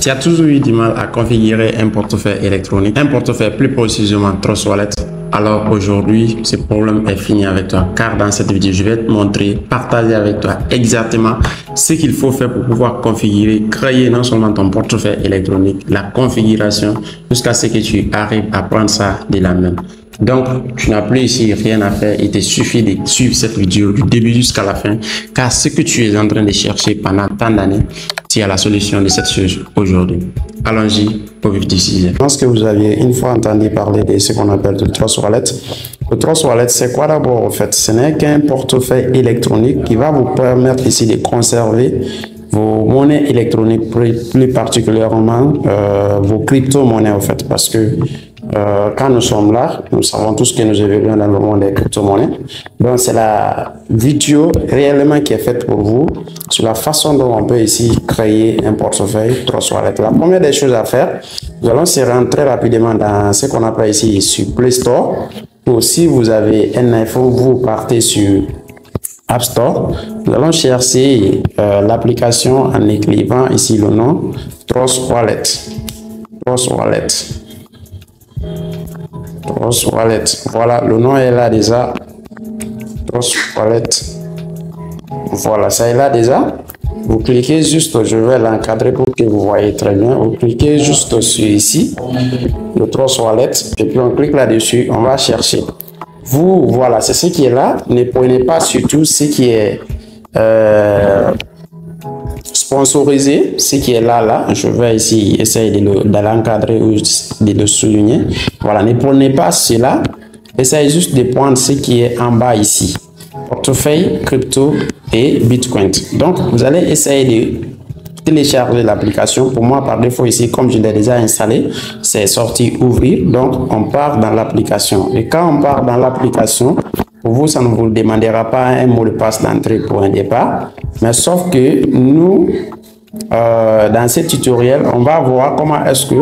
Tu as toujours eu du mal à configurer un portefeuille électronique, un portefeuille plus précisément Trust Wallet. Alors aujourd'hui, ce problème est fini avec toi, car dans cette vidéo, je vais te montrer, partager avec toi exactement ce qu'il faut faire pour pouvoir configurer, créer non seulement ton portefeuille électronique, la configuration, jusqu'à ce que tu arrives à prendre ça de la main. Donc, tu n'as plus ici rien à faire. Il te suffit de suivre cette vidéo du début jusqu'à la fin, car ce que tu es en train de chercher pendant tant d'années, tu as la solution de cette chose aujourd'hui. Allons-y au vif du sujet. Je pense que vous aviez une fois entendu parler de ce qu'on appelle le Trust Wallet. Le Trust Wallet, c'est quoi d'abord en fait? Ce n'est qu'un portefeuille électronique qui va vous permettre ici de conserver vos monnaies électroniques, plus particulièrement vos crypto-monnaies en fait, parce que quand nous sommes là, nous savons tous que nous évoluons dans le monde des crypto-monnaies. Donc, c'est la vidéo réellement qui est faite pour vous sur la façon dont on peut ici créer un portefeuille Trust Wallet. La première des choses à faire, nous allons se rendre très rapidement dans ce qu'on appelle ici sur Play Store. Ou si vous avez un iPhone, vous partez sur App Store. Nous allons chercher l'application en écrivant ici le nom Trust Wallet. Trust Wallet. Trust Wallet. Voilà, le nom est là déjà. Trust Wallet. Voilà, ça est là déjà. Vous cliquez juste, je vais l'encadrer pour que vous voyez très bien. Vous cliquez juste sur ici, le Trust Wallet, et puis on clique là-dessus, on va chercher. Vous, voilà, c'est ce qui est là. Ne prenez pas surtout ce qui est sponsorisé, ce qui est là. Je vais ici essayer de l'encadrer ou de le souligner. Voilà, ne prenez pas cela. Essayez juste de prendre ce qui est en bas ici. Portefeuille, crypto et Bitcoin. Donc, vous allez essayer de télécharger l'application. Pour moi, par défaut ici, comme je l'ai déjà installé, c'est sorti ouvrir. Donc, on part dans l'application. Et quand on part dans l'application, pour vous, ça ne vous demandera pas un mot de passe d'entrée pour un départ. Mais sauf que nous, dans ce tutoriel, on va voir comment est-ce que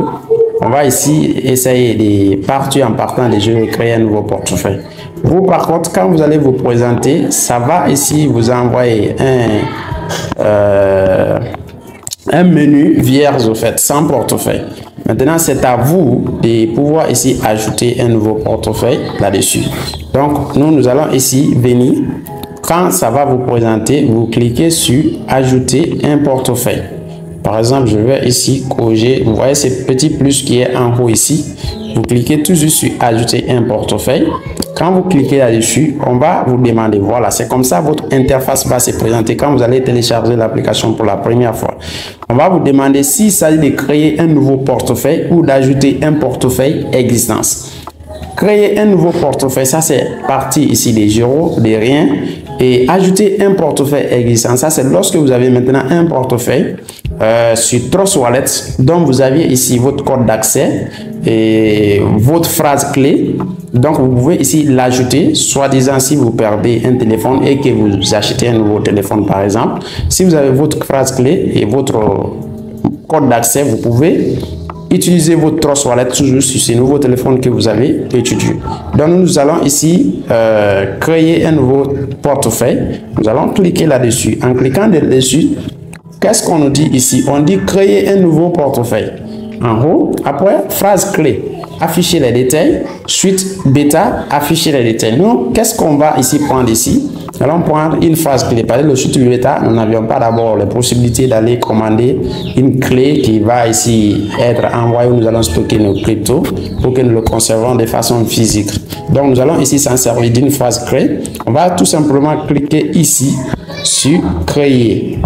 on va ici essayer de partir en partant des jeux et créer un nouveau portefeuille. Vous, par contre, quand vous allez vous présenter, ça va ici vous envoyer un menu vierge, au fait, sans portefeuille. Maintenant, c'est à vous de pouvoir ici ajouter un nouveau portefeuille là-dessus. Donc, nous allons ici venir. Quand ça va vous présenter, vous cliquez sur ajouter un portefeuille. Par exemple, je vais ici corriger. Vous voyez ce petit plus qui est en haut ici. Vous cliquez tout juste sur ajouter un portefeuille. Quand vous cliquez là-dessus, on va vous demander, voilà, c'est comme ça votre interface va se présenter quand vous allez télécharger l'application pour la première fois. On va vous demander s'il s'agit de créer un nouveau portefeuille ou d'ajouter un portefeuille existence. Créer un nouveau portefeuille, ça c'est parti ici des zéros, des rien. Et ajouter un portefeuille existant, ça c'est lorsque vous avez maintenant un portefeuille sur Trust Wallet dont vous aviez ici votre code d'accès et votre phrase clé. Donc vous pouvez ici l'ajouter, soi-disant si vous perdez un téléphone et que vous achetez un nouveau téléphone par exemple. Si vous avez votre phrase clé et votre code d'accès, vous pouvez utiliser votre Trust Wallet toujours sur ces nouveaux téléphones que vous avez étudiés. Donc nous allons ici créer un nouveau portefeuille. Nous allons cliquer là-dessus. En cliquant là-dessus, qu'est-ce qu'on nous dit ici? On dit créer un nouveau portefeuille. En haut, après, phrase clé, afficher les détails. Suite bêta, afficher les détails. Nous, qu'est-ce qu'on va ici prendre ici? Nous allons prendre une phrase clé. Par exemple, le suite bêta, nous n'avions pas d'abord les possibilités d'aller commander une clé qui va ici être envoyée où nous allons stocker nos cryptos pour que nous le conservons de façon physique. Donc, nous allons ici s'en servir d'une phrase clé. On va tout simplement cliquer ici sur créer.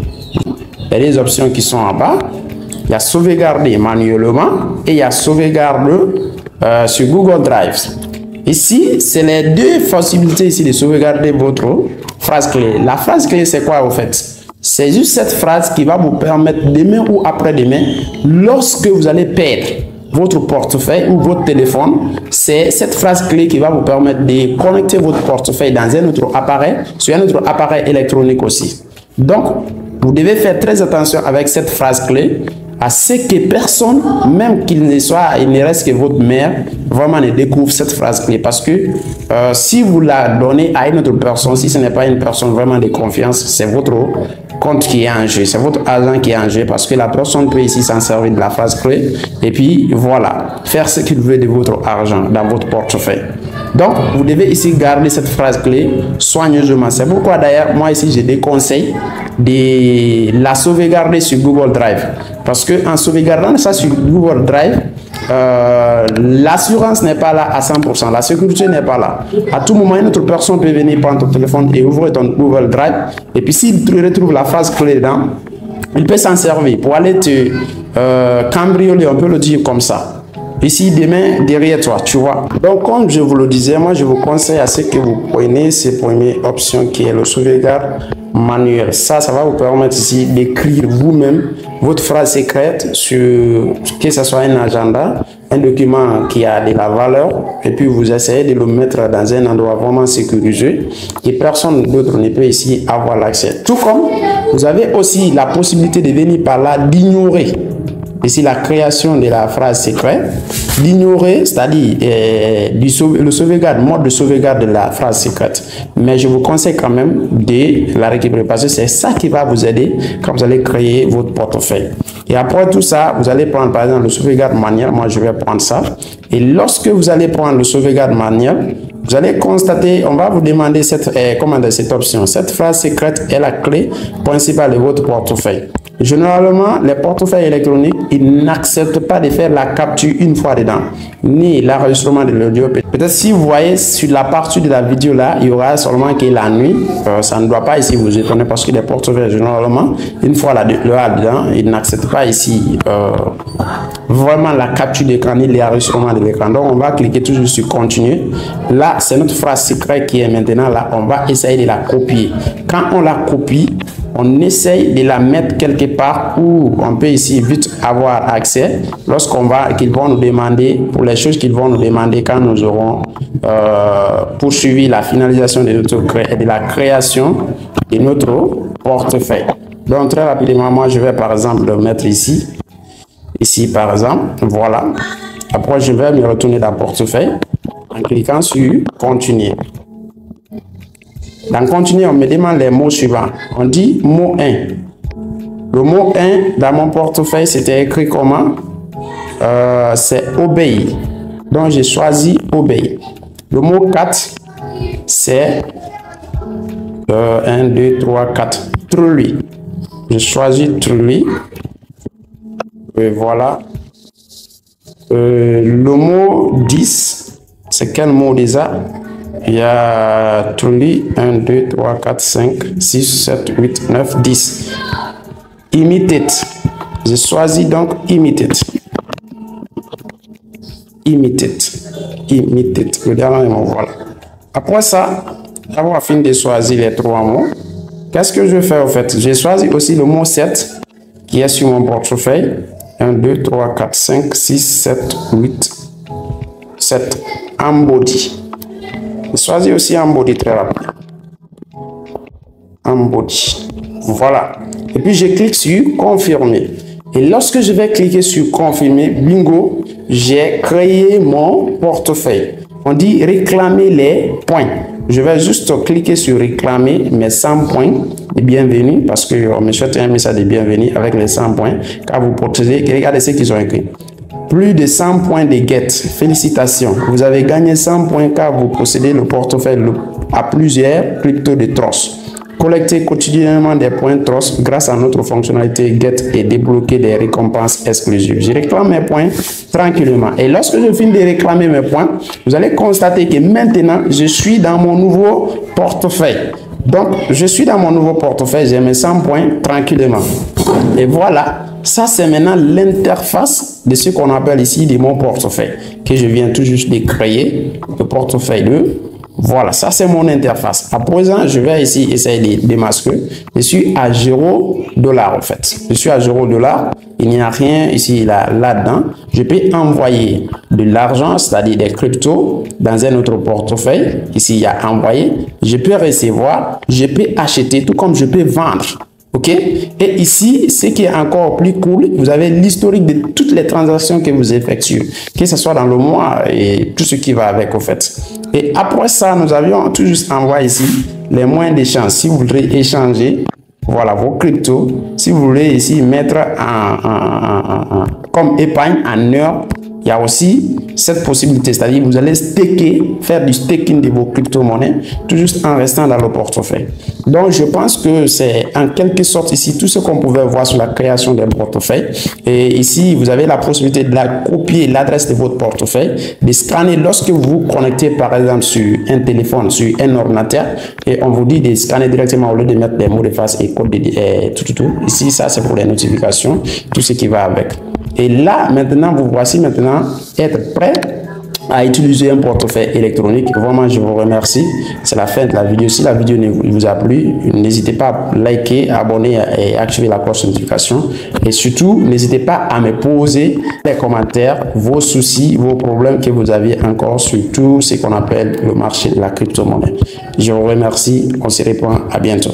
Il y a des options qui sont en bas. Il y a sauvegarder manuellement et il y a sauvegarder sur Google Drive. Ici, c'est les deux possibilités ici de sauvegarder votre phrase clé. La phrase clé, c'est quoi au fait? C'est juste cette phrase qui va vous permettre demain ou après-demain, lorsque vous allez perdre votre portefeuille ou votre téléphone, c'est cette phrase clé qui va vous permettre de connecter votre portefeuille dans un autre appareil, sur un autre appareil électronique aussi. Donc, vous devez faire très attention avec cette phrase clé à ce que personne, même qu'il ne soit, il ne reste que votre mère, vraiment ne découvre cette phrase clé. Parce que si vous la donnez à une autre personne, si ce n'est pas une personne vraiment de confiance, c'est votre compte qui est en jeu. C'est votre argent qui est en jeu parce que la personne peut ici s'en servir de la phrase clé et puis voilà, faire ce qu'il veut de votre argent dans votre portefeuille. Donc, vous devez ici garder cette phrase clé soigneusement. C'est pourquoi d'ailleurs, moi ici, je déconseille de la sauvegarder sur Google Drive. Parce que en sauvegardant ça sur Google Drive, l'assurance n'est pas là à 100%, la sécurité n'est pas là. À tout moment, une autre personne peut venir prendre ton téléphone et ouvrir ton Google Drive. Et puis, s'il retrouve la phrase clé dedans, il peut s'en servir pour aller te cambrioler, on peut le dire comme ça. Ici, demain, derrière toi, tu vois. Donc, comme je vous le disais, moi, je vous conseille à ce que vous preniez cette première option qui est le sauvegarde manuel. Ça va vous permettre ici d'écrire vous-même votre phrase secrète sur, que ce soit un agenda, un document qui a de la valeur, et puis vous essayez de le mettre dans un endroit vraiment sécurisé et personne d'autre ne peut ici avoir l'accès. Tout comme vous avez aussi la possibilité de venir par là d'ignorer ici la création de la phrase secrète, d'ignorer, c'est-à-dire le sauvegarde, mode de sauvegarde de la phrase secrète. Mais je vous conseille quand même de la récupérer parce que c'est ça qui va vous aider quand vous allez créer votre portefeuille. Et après tout ça, vous allez prendre par exemple le sauvegarde manuel. Moi, je vais prendre ça. Et lorsque vous allez prendre le sauvegarde manuel, vous allez constater, on va vous demander cette option. Cette phrase secrète est la clé principale de votre portefeuille. Généralement, les portefeuilles électroniques, ils n'acceptent pas de faire la capture une fois dedans, ni l'enregistrement de l'audio. Peut-être si vous voyez sur la partie de la vidéo là, il y aura seulement que la nuit. Ça ne doit pas ici vous étonner parce que les portefeuilles, généralement, une fois dedans, ils n'acceptent pas ici vraiment la capture d'écran ni l'enregistrement de l'écran. Donc, on va cliquer toujours sur continuer. Là, c'est notre phrase secrète qui est maintenant là. On va essayer de la copier. Quand on la copie, on essaye de la mettre quelque part où on peut ici vite avoir accès qu'ils vont nous demander, pour les choses qu'ils vont nous demander quand nous aurons poursuivi la finalisation de la création de notre portefeuille. Donc très rapidement, moi je vais par exemple le mettre ici par exemple, voilà. Après je vais me retourner dans le portefeuille en cliquant sur continuer. Dans continuer, on me demande les mots suivants. On dit mot 1. Le mot 1 dans mon portefeuille, c'était écrit comment? C'est obéir. Donc, j'ai choisi obéir. Le mot 4, c'est 1, 2, 3, 4. Trulli. J'ai choisi trulli. Et voilà. Le mot 10, c'est quel mot déjà? Il y a trulli 1, 2, 3, 4, 5, 6, 7, 8, 9, 10. Imitate. J'ai choisi donc imitate. Imitate. Imitate. Le dernier mot, voilà. Après ça, avoir fini de choisir les trois mots, qu'est-ce que je fais en fait? J'ai choisi aussi le mot 7 qui est sur mon portefeuille. 1, 2, 3, 4, 5, 6, 7, 8, 7. Embody. J'ai choisi aussi embody très rapide. Embody. Voilà. Et puis je clique sur confirmer. Et lorsque je vais cliquer sur confirmer, bingo, j'ai créé mon portefeuille. On dit réclamer les points. Je vais juste cliquer sur réclamer mes 100 points de bienvenue parce qu'on me souhaite un message de bienvenue avec les 100 points. Car vous protégez, regardez ce qu'ils ont écrit. Plus de 100 points de get. Félicitations. Vous avez gagné 100 points car vous possédez le portefeuille à plusieurs cryptos de Trust. Collectez quotidiennement des points Trust grâce à notre fonctionnalité Get et débloquer des récompenses exclusives. Je réclame mes points tranquillement. Et lorsque je finis de réclamer mes points, vous allez constater que maintenant, je suis dans mon nouveau portefeuille. Donc, je suis dans mon nouveau portefeuille, j'ai mes 100 points tranquillement. Et voilà, ça c'est maintenant l'interface de ce qu'on appelle ici de mon portefeuille, que je viens tout juste de créer, le portefeuille 2. Voilà, ça c'est mon interface. À présent, je vais ici essayer de démasquer. Je suis à $0 en fait. Je suis à $0. Il n'y a rien ici là-dedans. Je peux envoyer de l'argent, c'est-à-dire des cryptos, dans un autre portefeuille. Ici, il y a envoyer. Je peux recevoir, je peux acheter, tout comme je peux vendre. OK? Et ici, ce qui est encore plus cool, vous avez l'historique de toutes les transactions que vous effectuez, que ce soit dans le mois et tout ce qui va avec, au fait. Et après ça, nous avions tout juste envoyé ici les moyens d'échange. Si vous voudrez échanger voilà, vos cryptos. Si vous voulez ici mettre comme épargne en heure, il y a aussi cette possibilité, c'est-à-dire vous allez staker, faire du staking de vos crypto-monnaies, tout juste en restant dans le portefeuille. Donc, je pense que c'est en quelque sorte ici tout ce qu'on pouvait voir sur la création d'un portefeuille. Et ici, vous avez la possibilité de copier l'adresse de votre portefeuille, de scanner lorsque vous vous connectez par exemple sur un téléphone, sur un ordinateur, et on vous dit de scanner directement au lieu de mettre des mots de passe et code tout. Ici, ça c'est pour les notifications, tout ce qui va avec. Et là, maintenant, vous voici maintenant être prêt à utiliser un portefeuille électronique. Vraiment, je vous remercie. C'est la fin de la vidéo. Si la vidéo vous a plu, n'hésitez pas à liker, abonner et activer la cloche de notification. Et surtout, n'hésitez pas à me poser les commentaires, vos soucis, vos problèmes que vous aviez encore sur tout ce qu'on appelle le marché de la crypto-monnaie. Je vous remercie. On se reprend. À bientôt.